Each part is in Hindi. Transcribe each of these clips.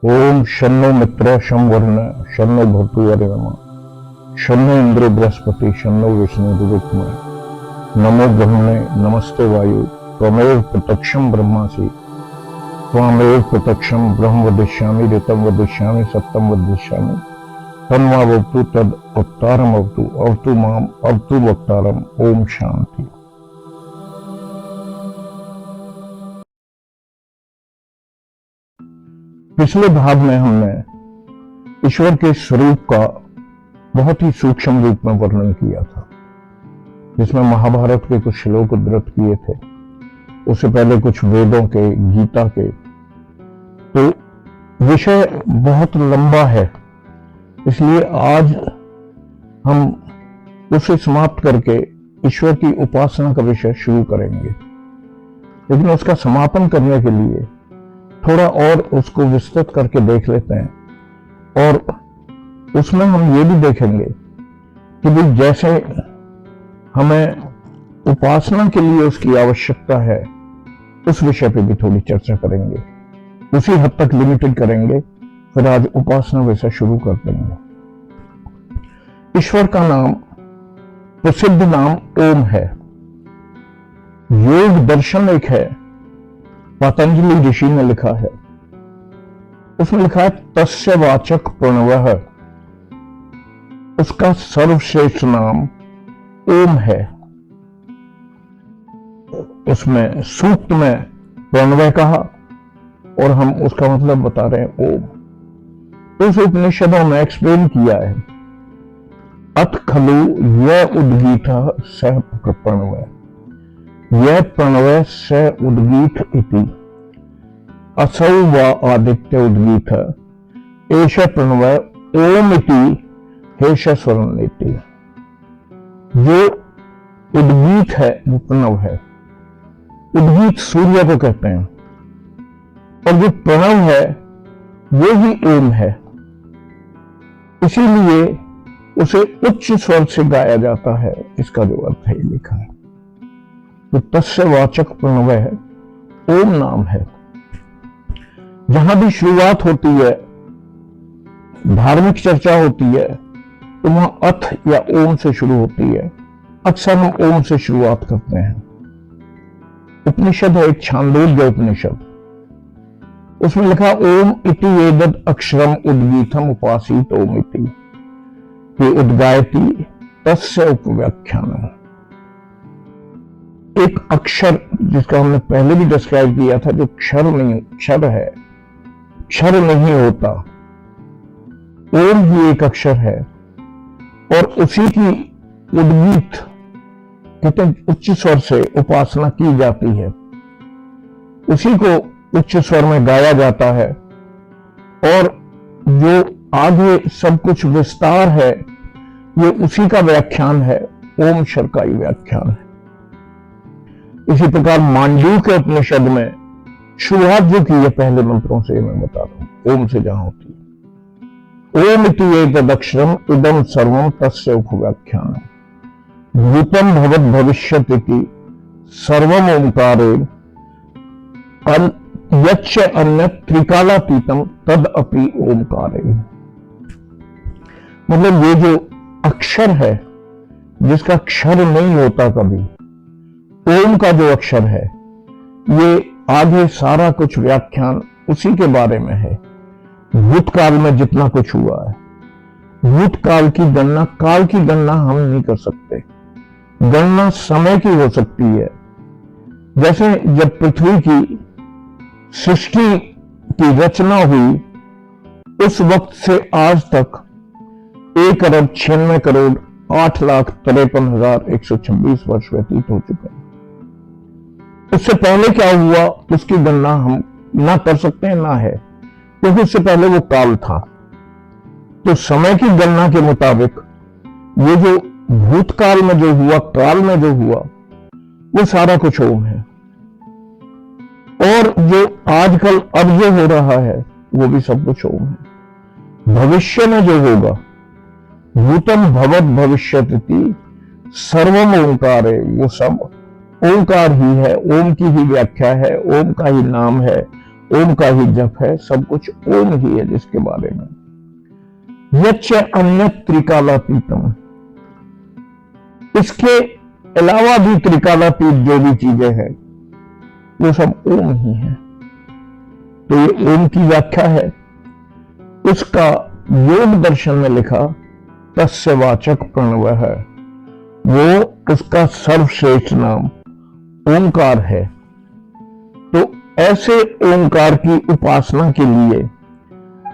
ओम शन्नो मित्र शं वरुण शन्नो भर्तु वरुणः शन्नो इंद्रो बृहस्पति शन्नो विष्णु रुक्म नमो ब्रह्मणे नमस्ते वायु त्वमेव प्रत्यक्षं ब्रह्मासि त्वमेव प्रत्यक्षं ब्रह्म वदिष्यामि ऋतं वदिष्यामि सत्यं वदिष्यामि तन्मावतु तद अवतारम अवतु माम अवतु वक्तारम। ओम शांति। पिछले भाग में हमने ईश्वर के स्वरूप का बहुत ही सूक्ष्म रूप में वर्णन किया था, जिसमें महाभारत के कुछ श्लोक उद्धृत किए थे, उससे पहले कुछ वेदों के, गीता के। तो विषय बहुत लंबा है, इसलिए आज हम उसे समाप्त करके ईश्वर की उपासना का विषय शुरू करेंगे। लेकिन उसका समापन करने के लिए थोड़ा और उसको विस्तृत करके देख लेते हैं, और उसमें हम ये भी देखेंगे कि भाई जैसे हमें उपासना के लिए उसकी आवश्यकता है, उस विषय पे भी थोड़ी चर्चा करेंगे। उसी हद तक लिमिटेड करेंगे, फिर आज उपासना विषय शुरू कर देंगे। ईश्वर का नाम, प्रसिद्ध नाम ओम है। योग दर्शन एक है, पतंजलि ऋषि ने लिखा है, उसमें लिखा है तस्य वाचक प्रणवः, उसका सर्वश्रेष्ठ नाम ओम है। उसमें सूक्त में प्रणव कहा और हम उसका मतलब बता रहे हैं ओम। उस उपनिषदों में एक्सप्लेन किया है, अत खलु यह उद्गीत सह प्रणव, यह प्रणव स उद्गीत इति, असौ व आदित्य उद्गीत एष प्रणव ओम इति हेष स्वर्ण इति। जो उद्गीत है वो प्रणव है। उद्गीत सूर्य को कहते हैं, और जो प्रणव है वो ही ओम है। इसीलिए उसे उच्च स्वर से गाया जाता है, इसका जो अर्थ है लिखा है। तो तस्य वाचक प्रणव है, ओम नाम है। जहां भी शुरुआत होती है, धार्मिक चर्चा होती है, तो वहां अथ या ओम से शुरू होती है। अक्सर हम ओम से शुरुआत करते हैं। उपनिषद है एक छांदोग्य उपनिषद, उसमें लिखा ओम इति एतद् अक्षरम उद्गीतम उपासीत ओम इति कि उद्गायति तस्य उपव्याख्यानम। एक अक्षर जिसका हमने पहले भी डिस्क्राइब किया था, जो क्षर है, क्षर नहीं होता, ओम ही एक अक्षर है, और उसी की उद्गीत कहते हैं उच्च स्वर से उपासना की जाती है। उसी को उच्च स्वर में गाया जाता है, और जो आगे सब कुछ विस्तार है ये उसी का व्याख्यान है, ओम शर्काई व्याख्यान है। इसी प्रकार मांडू के उपनिषद में शुरुआत जो की है पहले मंत्रों से, मैं बता रहा हूं, ओम से जहां होती है। ओम इति एतद् अक्षरम इदं सर्वं तस्य उपव्याख्यानम् भूतं भवत् भविष्यत् इति सर्वम् ओंकारेण यच्च अन्यत् त्रिकालातीतं तद अपि ओंकारेण। मतलब ये जो अक्षर है, जिसका क्षर नहीं होता कभी, ओम का जो अक्षर है, ये आगे सारा कुछ व्याख्यान उसी के बारे में है। भूतकाल में जितना कुछ हुआ है, भूतकाल की गणना, काल की गणना हम नहीं कर सकते, गणना समय की हो सकती है। जैसे जब पृथ्वी की सृष्टि की रचना हुई, उस वक्त से आज तक 1,96,08,53,126 वर्ष व्यतीत हो चुके हैं। उससे पहले क्या हुआ उसकी गणना हम ना कर सकते हैं, ना है, क्योंकि उससे पहले वो काल था। तो समय की गणना के मुताबिक ये जो भूतकाल में जो हुआ, काल में जो हुआ, वो सारा कुछ ओम है। और जो आजकल अब जो हो रहा है वो भी सब कुछ ओम है। भविष्य में जो होगा, भूतम भवत भविष्यति सर्वम ओंकार है, वो सब ओंकार ही है, ओम की ही व्याख्या है, ओम का ही नाम है, ओम का ही जप है, सब कुछ ओम ही है जिसके बारे में। यच्च अन्य त्रिकालातीतम, इसके अलावा भी त्रिकालातीत जो भी चीजें हैं वो सब ओम ही है। तो ये ओम की व्याख्या है। उसका योग दर्शन में लिखा तस्य वाचक प्रणव है, वो उसका सर्वश्रेष्ठ नाम ओंकार है। तो ऐसे ओंकार की उपासना के लिए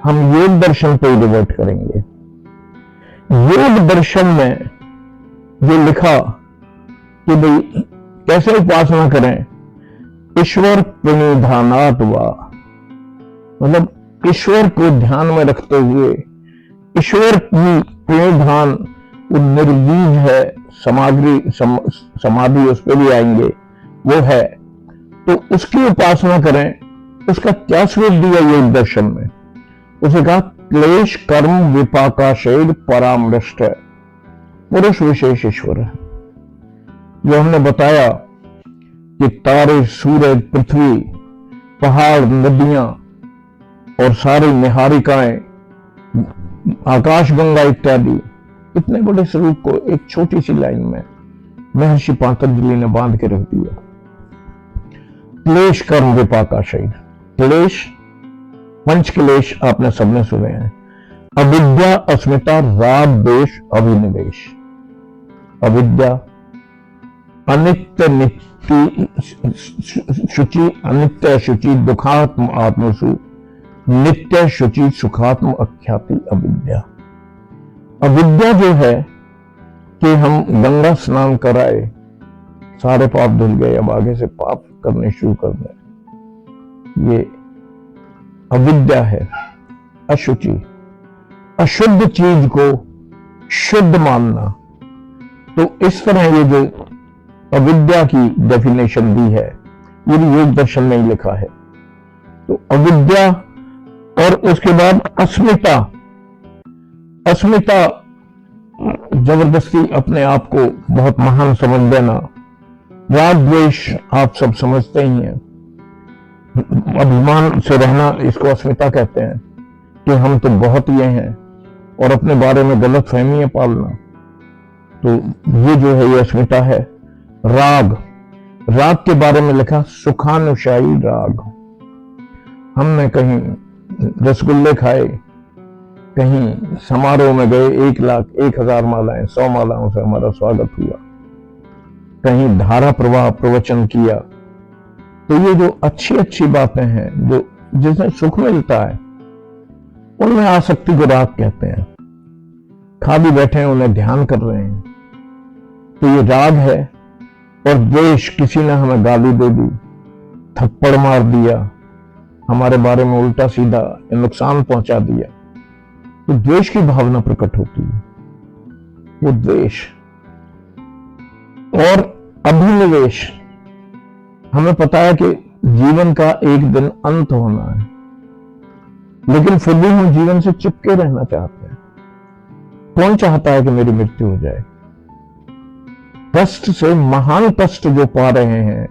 हम योग दर्शन पे रिवर्ट करेंगे। योग दर्शन में जो लिखा कि भाई कैसे उपासना करें, ईश्वर प्रणिधानात् वा, मतलब ईश्वर को ध्यान में रखते हुए, ईश्वर की प्रणिधान निर्बीज है, समाधि उस पर भी आएंगे, वो है, तो उसकी उपासना करें। उसका क्या स्वरूप दिया योग दर्शन में? उसे कहा क्लेश कर्म विपाकाशेद परामृष्ट, पुरुष विशेष ईश्वर है। जो हमने बताया कि तारे, सूरज, पृथ्वी, पहाड़, नदियां और सारी निहारिकाएं, आकाशगंगा इत्यादि, इतने बड़े स्वरूप को एक छोटी सी लाइन में महर्षि पातंजलि ने बांध के रख दिया। क्लेश कर्म विपाकाशय, क्लेश, पंच क्लेश आपने सबने सुने हैं। अविद्या, अस्मिता, राग, द्वेष, अभिनिवेश। अविद्या, अनित्य नित्य शुचि, अनित्य शुचि दुखात्म आत्मसु, नित्य शुचि सुखात्म अख्याति अविद्या। अविद्या जो है कि हम गंगा स्नान कराए, सारे पाप धुल गए, अब आगे से पाप करने शुरू कर दें, ये अविद्या है। अशुचि, अशुद्ध चीज को शुद्ध मानना। तो इस तरह ये जो अविद्या की डेफिनेशन दी है, ये भी योग दर्शन में ही लिखा है। तो अविद्या, और उसके बाद अस्मिता। अस्मिता जबरदस्ती अपने आप को बहुत महान समझ देना। राग द्वेष आप सब समझते ही हैं, अभिमान से रहना, इसको अस्मिता कहते हैं कि हम तो बहुत ये हैं, और अपने बारे में गलत फहमियां पालना। तो ये जो है ये अस्मिता है। राग, राग के बारे में लिखा सुखानुशाही राग। हमने कहीं रसगुल्ले खाए, कहीं समारोह में गए, 1 लाख 1,000 मालाएं, 100 मालाओं से हमारा स्वागत हुआ, कहीं धारा प्रवाह प्रवचन किया। तो ये जो अच्छी अच्छी बातें हैं, जो जिसमें सुख मिलता है, उनमें आसक्ति को राग कहते हैं। खाली बैठे हैं, उन्हें ध्यान कर रहे हैं, तो ये राग है। और द्वेष, किसी ने हमें गाली दे दी, थप्पड़ मार दिया, हमारे बारे में उल्टा सीधा नुकसान पहुंचा दिया, तो द्वेष की भावना प्रकट होती है, वो द्वेष। और अभिनिवेश, हमें पता है कि जीवन का एक दिन अंत होना है, लेकिन फिर भी हम जीवन से चिपके रहना चाहते हैं। कौन चाहता है कि मेरी मृत्यु हो जाए? कष्ट से महान कष्ट जो पा रहे हैं,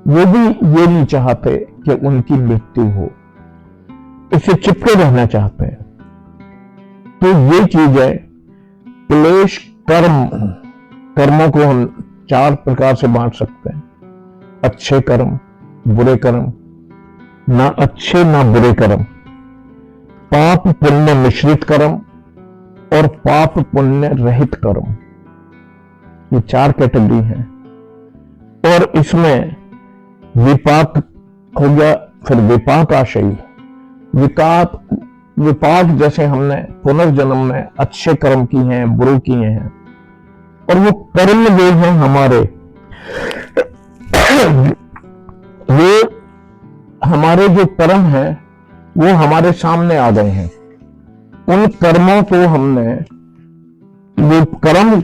वो भी ये नहीं चाहते कि उनकी मृत्यु हो, इससे चिपके रहना चाहते हैं। तो ये चीज है क्लेश कर्म। कर्मों को हम 4 प्रकार से बांट सकते हैं, अच्छे कर्म, बुरे कर्म, ना अच्छे ना बुरे कर्म, पाप पुण्य मिश्रित कर्म और पाप पुण्य रहित कर्म। ये 4 कैटेगरी हैं। और इसमें विपाक हो गया, फिर विपाक आशयी। विपाक जैसे हमने पुनर्जन्म में अच्छे कर्म किए हैं, बुरे किए हैं, और वो कर्म जो हैं हमारे, वो हमारे जो कर्म हैं वो हमारे सामने आ गए हैं। उन कर्मों को हमने, वो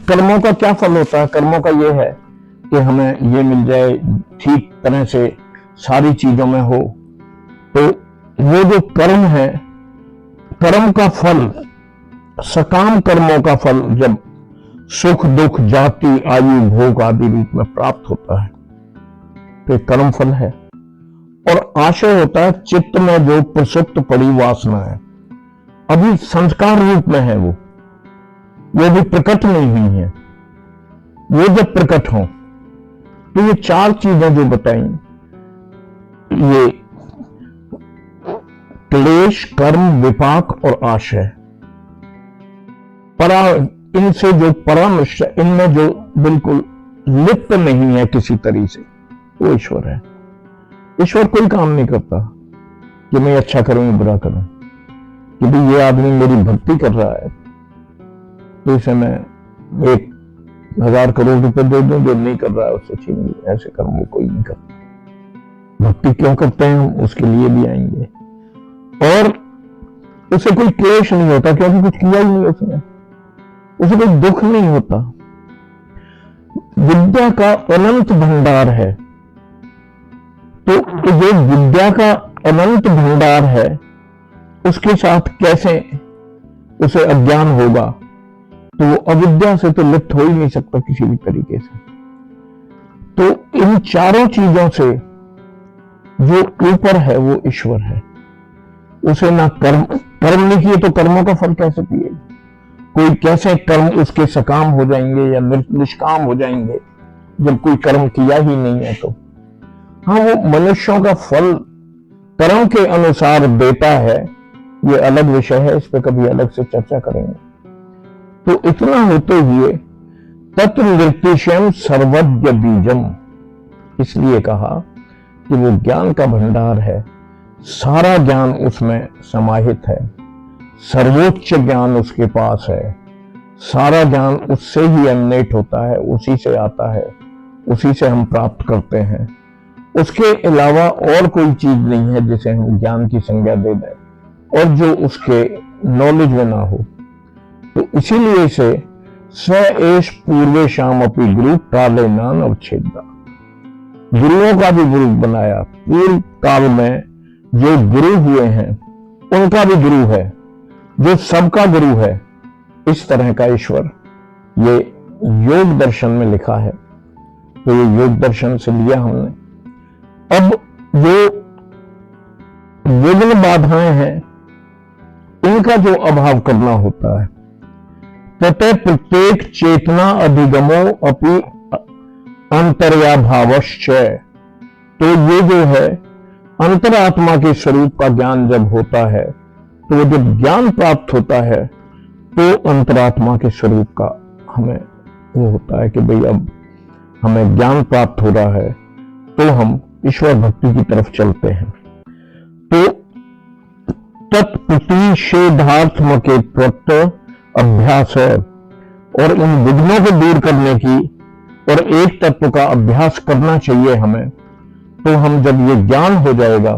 कर्मों का क्या फल होता है? कर्मों का ये है कि हमें ये मिल जाए, ठीक तरह से सारी चीजों में हो। तो वो जो कर्म है, कर्म का फल, सकाम कर्मों का फल जब सुख दुख जाति आयु भोग आदि रूप में प्राप्त होता है, तो कर्म फल है। और आशय होता है चित्त में जो प्रसुप्त पड़ी वासना है, अभी संस्कार रूप में है, वो भी प्रकट नहीं हुई है। वो जब प्रकट हो तो ये चार चीजें जो बताई, ये क्लेश, कर्म, विपाक और आशय, इनसे जो परामर्श, इनमें जो बिल्कुल लिप्त नहीं है किसी तरीके से, वो ईश्वर है। ईश्वर कोई काम नहीं करता कि मैं अच्छा करूं या बुरा करूं, कि भाई ये आदमी मेरी भक्ति कर रहा है तो इसे मैं 1,000 करोड़ रुपए दे दूं, जो नहीं कर रहा है उससे छीन लूं। ऐसे कर्म वो कोई नहीं करता। भक्ति क्यों करते हैं हम, उसके लिए भी आएंगे। और उसे कोई क्लेश नहीं होता क्योंकि कुछ किया ही नहीं उसने, उसे कोई दुख नहीं होता। विद्या का अनंत भंडार है, तो जो विद्या का अनंत भंडार है उसके साथ कैसे उसे अज्ञान होगा, तो वो अविद्या से तो लिप्त हो ही नहीं सकता किसी भी तरीके से। तो इन चारों चीजों से जो ऊपर है वो ईश्वर है। उसे ना कर्म नहीं किए तो कर्मों का फल कैसे पिएगा, कोई कैसे कर्म उसके सकाम हो जाएंगे या निष्काम हो जाएंगे जब कोई कर्म किया ही नहीं है। तो हाँ, वो मनुष्यों का फल कर्म के अनुसार देता है, ये अलग विषय है, इस पर कभी अलग से चर्चा करेंगे। तो इतना होते हुए तत्र निर्तिशयम सर्वज्ञ बीजम, इसलिए कहा कि वो ज्ञान का भंडार है, सारा ज्ञान उसमें समाहित है, सर्वोच्च ज्ञान उसके पास है, सारा ज्ञान उससे ही एमनेट होता है, उसी से आता है, उसी से हम प्राप्त करते हैं। उसके अलावा और कोई चीज नहीं है जिसे हम ज्ञान की संज्ञा दे दें और जो उसके नॉलेज में ना हो। तो इसीलिए से स एष पूर्वे शाम अपनी गुरु काले नान अवच्छेदा, गुरुओं का भी गुरु बनाया। पूर्व काल में जो गुरु हुए हैं उनका भी गुरु है, जो सबका गुरु है। इस तरह का ईश्वर ये योग दर्शन में लिखा है, तो ये योग दर्शन से लिया हमने। अब जो विघ्न बाधाएं हैं इनका जो अभाव करना होता है, ततः प्रत्येक चेतना अधिगमो अपि अंतर्याभावश्च, तो ये जो है अंतरात्मा के स्वरूप का ज्ञान जब होता है, तो वो जब ज्ञान प्राप्त होता है तो अंतरात्मा के स्वरूप का हमें वो होता है कि भाई अब हमें ज्ञान प्राप्त हो रहा है, तो हम ईश्वर भक्ति की तरफ चलते हैं। तो तत्प्रतिषेधात्मक प्रत्यय अभ्यास है, और इन विघ्नों को दूर करने की और एक तत्व का अभ्यास करना चाहिए हमें। तो हम जब ये ज्ञान हो जाएगा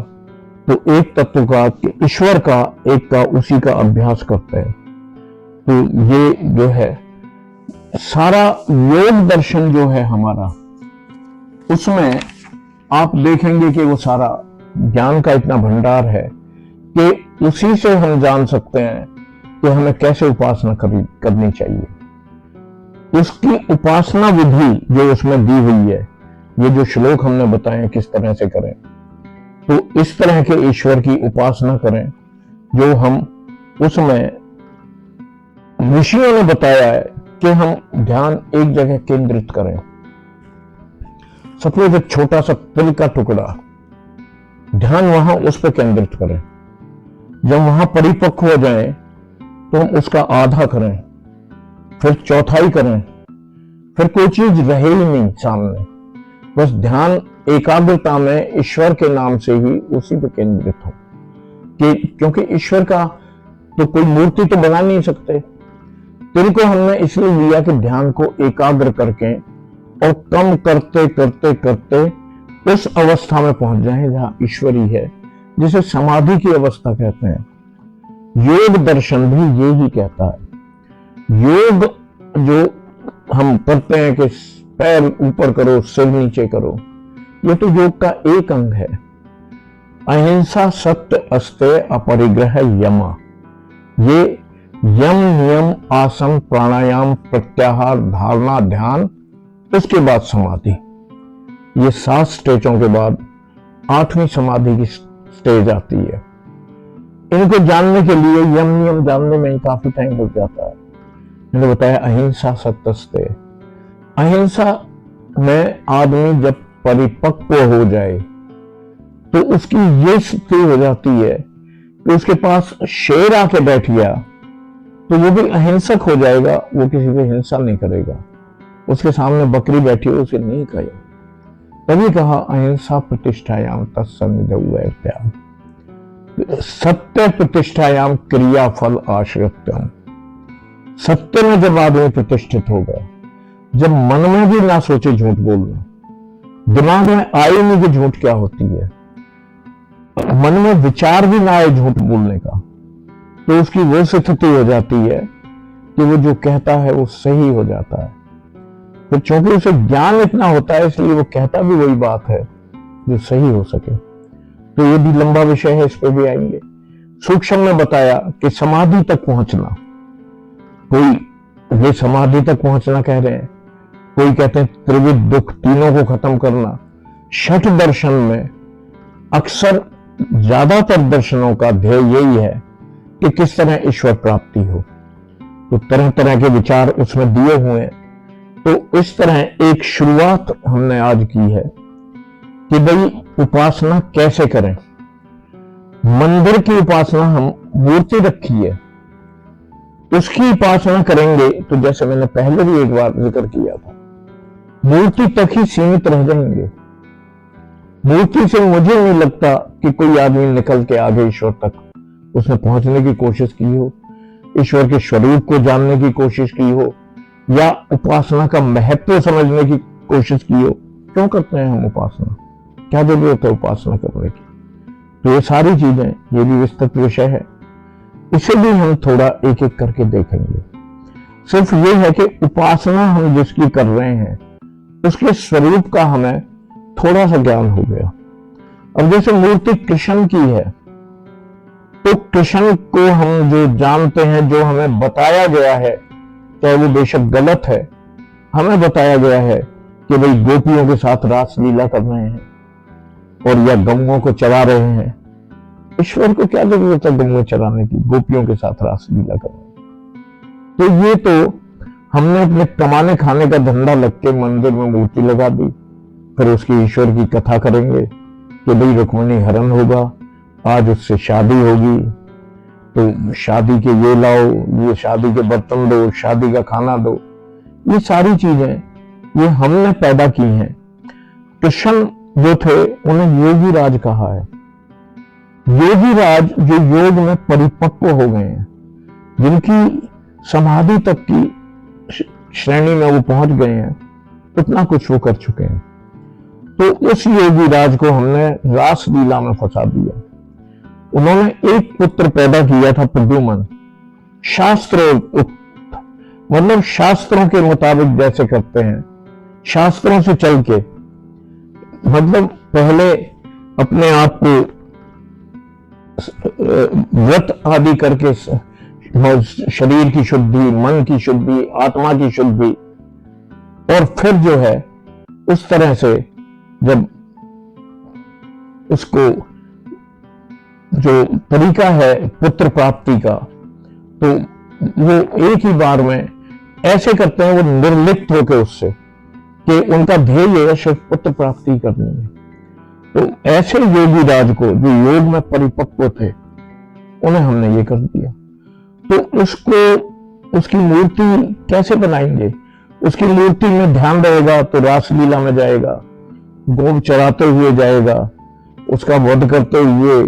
तो एक तत्व का, ईश्वर का, एक का, उसी का अभ्यास करते हैं। तो ये जो है सारा योग दर्शन जो है हमारा, उसमें आप देखेंगे कि वो सारा ज्ञान का इतना भंडार है कि उसी से हम जान सकते हैं कि हमें कैसे उपासना करनी चाहिए। उसकी उपासना विधि जो उसमें दी हुई है, ये जो श्लोक हमने बताए किस तरह से करें, तो इस तरह के ईश्वर की उपासना करें जो हम, उसमें ऋषियों ने बताया है कि हम ध्यान एक जगह केंद्रित करें। सपोज एक छोटा सा तिल का टुकड़ा, ध्यान वहां उस पर केंद्रित करें। जब वहां परिपक्व हो जाए तो हम उसका आधा करें, फिर चौथाई करें, फिर कोई चीज रहे ही नहीं सामने, बस ध्यान एकाग्रता में ईश्वर के नाम से ही उसी पे केंद्रित हो। क्योंकि ईश्वर का तो कोई मूर्ति तो बना नहीं सकते, तिल को हमने इसलिए लिया कि ध्यान को एकाग्र करके और कम करते करते करते उस अवस्था में पहुंच जाए जहां ईश्वरी है, जिसे समाधि की अवस्था कहते हैं। योग दर्शन भी ये ही कहता है। योग जो हम करते हैं कि पैर ऊपर करो, सिर नीचे करो, ये तो योग का एक अंग है। अहिंसा सत्य अस्तेय अपरिग्रह यमा, ये यम नियम आसन प्राणायाम प्रत्याहार धारणा ध्यान, उसके बाद समाधि, ये 7 स्टेजों के बाद 8वीं समाधि की स्टेज आती है। इनको जानने के लिए यम नियम जानने में ही काफी टाइम लग जाता है। मैंने बताया अहिंसा सत्यस्ते। अहिंसा में आदमी जब परिपक्व हो जाए तो उसकी ये स्थिति हो जाती है कि उसके पास शेर आके बैठ गया तो वो भी अहिंसक हो जाएगा, वो किसी पे हिंसा नहीं करेगा। उसके सामने बकरी बैठी हो उसे नहीं खाएगा। तभी कहा अहिंसा प्रतिष्ठायाम तत्संग सत्य प्रतिष्ठायाम क्रिया फल आश्रित्यम। सत्य में जब आदमी प्रतिष्ठित होगा, जब मन में भी ना सोचे झूठ बोलना, दिमाग में आए नहीं कि झूठ क्या होती है, मन में विचार भी ना आए झूठ बोलने का, तो उसकी वो स्थिति हो जाती है कि वो जो कहता है वो सही हो जाता है। तो चूंकि उसे ज्ञान इतना होता है इसलिए वो कहता भी वही बात है जो सही हो सके। तो ये भी लंबा विषय है, इस पर भी आएंगे। सूक्ष्म में बताया कि समाधि तक पहुंचना, कोई ये समाधि तक पहुंचना कह रहे हैं, कोई कहते हैं त्रिविध दुख तीनों को खत्म करना। छठ दर्शन में अक्सर ज्यादातर दर्शनों का ध्येय यही है कि किस तरह ईश्वर प्राप्ति हो। तो तरह तरह के विचार उसमें दिए हुए हैं। तो इस तरह एक शुरुआत हमने आज की है कि भाई उपासना कैसे करें। मंदिर की उपासना हम मूर्ति रखी है उसकी उपासना करेंगे तो जैसे मैंने पहले भी एक बार जिक्र किया था, मूर्ति तक ही सीमित रह जाएंगे। मूर्ति से मुझे नहीं लगता कि कोई आदमी निकल के आगे ईश्वर तक उसने पहुंचने की कोशिश की हो, ईश्वर के स्वरूप को जानने की कोशिश की हो, या उपासना का महत्व समझने की कोशिश की हो। क्यों करते हैं हम उपासना, क्या जरूरत है उपासना करने की? तो ये सारी चीजें, ये भी विस्तृत विषय है, इसे भी हम थोड़ा एक एक करके देखेंगे। सिर्फ ये है कि उपासना हम जिसकी कर रहे हैं उसके स्वरूप का हमें थोड़ा सा ज्ञान हो गया। अब जैसे मूर्ति कृष्ण की है तो कृष्ण को हम जो जानते हैं, जो हमें बताया गया है, चाहे वो बेशक गलत है, हमें बताया गया है कि भाई गोपियों के साथ रास लीला कर रहे हैं और या गौओं को चरा रहे हैं। ईश्वर को क्या जरूरत है गौओं चराने की, गोपियों के साथ रास लीला करने? तो ये तो हमने अपने कमाने खाने का धंधा लग के मंदिर में मूर्ति लगा दी, फिर उसकी ईश्वर की कथा करेंगे कि भाई रुक्मिणी हरण होगा, आज उससे शादी होगी, तो शादी के ये लाओ, ये शादी के बर्तन दो, शादी का खाना दो। ये सारी चीजें ये हमने पैदा की हैं। कृष्ण जो थे उन्हें योगी राज कहा है। योगी राज जो योग में परिपक्व हो गए हैं, जिनकी समाधि तक की श्रेणी में वो पहुंच गए हैं, इतना कुछ वो कर चुके हैं। तो उस योगी राज को हमने रास लीला में फंसा दिया। उन्होंने एक पुत्र पैदा किया था प्रद्युम्न। मतलब शास्त्रों के मुताबिक जैसे करते हैं, शास्त्रों से चल के, मतलब पहले अपने आप को व्रत आदि करके शरीर की शुद्धि, मन की शुद्धि, आत्मा की शुद्धि, और फिर जो है उस तरह से जब उसको जो तरीका है पुत्र प्राप्ति का, तो वो एक ही बार में ऐसे करते हैं, वो निर्लिप्त होकर उससे कि उनका ध्येय है सिर्फ पुत्र प्राप्ति करनी है। तो ऐसे योगी राज को जो योग में परिपक्व थे, उन्हें हमने ये कर दिया। तो उसको, उसकी मूर्ति कैसे बनाएंगे? उसकी मूर्ति में ध्यान रहेगा तो रासलीला में जाएगा, गौ चराते हुए जाएगा, उसका वध करते हुए,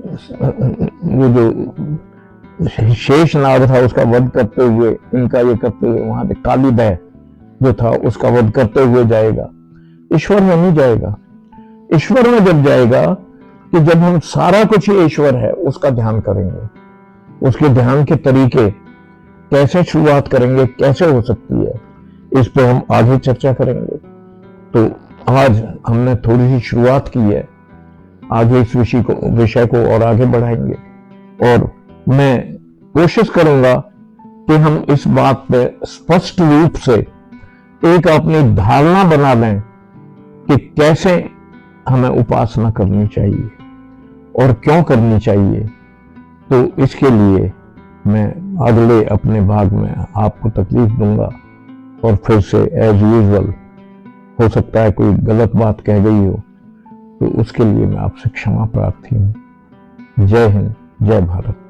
वो जो शेष नाग था उसका वध करते हुए, इनका ये करते हुए, वहां पे कालीदह जो था उसका वध करते हुए जाएगा। ईश्वर में नहीं जाएगा। ईश्वर में जब जाएगा कि जब हम सारा कुछ ही ईश्वर है उसका ध्यान करेंगे, उसके ध्यान के तरीके कैसे शुरुआत करेंगे, कैसे हो सकती है, इस पे हम आगे चर्चा करेंगे। तो आज हमने थोड़ी सी शुरुआत की है, आगे इस विषय को और आगे बढ़ाएंगे, और मैं कोशिश करूंगा कि हम इस बात पे स्पष्ट रूप से एक अपनी धारणा बना लें कि कैसे हमें उपासना करनी चाहिए और क्यों करनी चाहिए, तो इसके लिए मैं अगले अपने भाग में आपको तकलीफ दूंगा और फिर से एज यूजुअल हो सकता है कोई गलत बात कह गई हो, तो उसके लिए मैं आपसे क्षमा प्रार्थी हूँ। जय हिंद, जय भारत।